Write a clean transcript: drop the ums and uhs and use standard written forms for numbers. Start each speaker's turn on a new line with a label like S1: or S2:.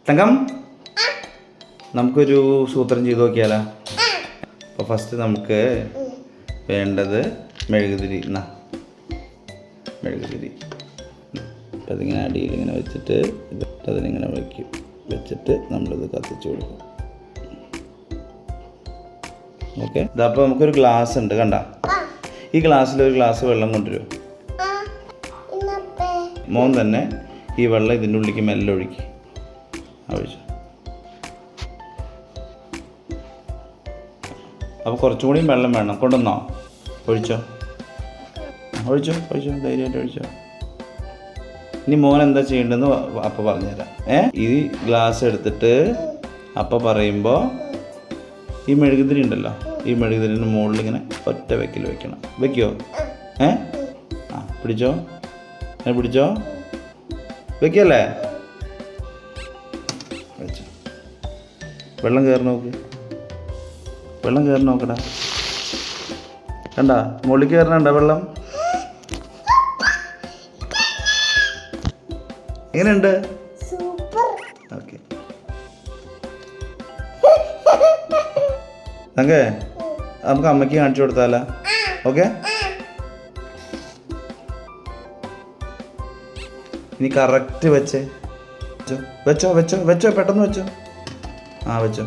S1: തങ്കം നമുക്കൊരു സൂത്രം ചെയ്ത് നോക്കിയാലോ? അപ്പോൾ ഫസ്റ്റ് നമുക്ക് വേണ്ടത് മെഴുകുതിരി. മെഴുകുതിരി അപ്പം അതിങ്ങനെ അടിയിൽ ഇങ്ങനെ വെച്ചിട്ട് അതിനിങ്ങനെ വെച്ചിട്ട് നമ്മളിത് കത്തിച്ച് കൊടുക്കും. ഓക്കെ, ഇതപ്പോൾ നമുക്കൊരു ഗ്ലാസ് ഉണ്ട്, കണ്ട? ഈ ഗ്ലാസ്സിൽ ഒരു ഗ്ലാസ് വെള്ളം കൊണ്ടുവരും. മോൻ തന്നെ ഈ വെള്ളം ഇതിൻ്റെ ഉള്ളിലേക്ക് മെല്ലെ ഒഴിച്ചു. അപ്പോൾ കുറച്ചും കൂടിയും വെള്ളം വേണം. കൊണ്ടുവന്നോ? ഒഴിച്ചോ, ധൈര്യമായിട്ട് ഒഴിച്ചോ. ഇനി മോൻ എന്താ ചെയ്യേണ്ടതെന്ന് അപ്പം പറഞ്ഞുതരാം. ഈ ഗ്ലാസ് എടുത്തിട്ട് അപ്പം പറയുമ്പോൾ ഈ മെഴുകുതിരി ഉണ്ടല്ലോ, ഈ മെഴുകുതിരിൻ്റെ മുകളിൽ ഇങ്ങനെ ഒറ്റ വെക്കൽ വെക്കണം. വെക്കുമോ? പിടിച്ചോ, പിടിച്ചോ, വെക്കല്ലേ? വെച്ചോ. വെള്ളം കയറി നോക്കടാ. കണ്ട, മുകളിൽ കയറണണ്ട വെള്ളം. എങ്ങനെയുണ്ട്? ഓക്കെ, നമുക്ക് അമ്മയ്ക്ക് കാണിച്ചു കൊടുത്താലോ? ഓക്കെ, ഇനി കറക്റ്റ് വെച്ചോ, പെട്ടെന്ന് വെച്ചോ. വെച്ചോ.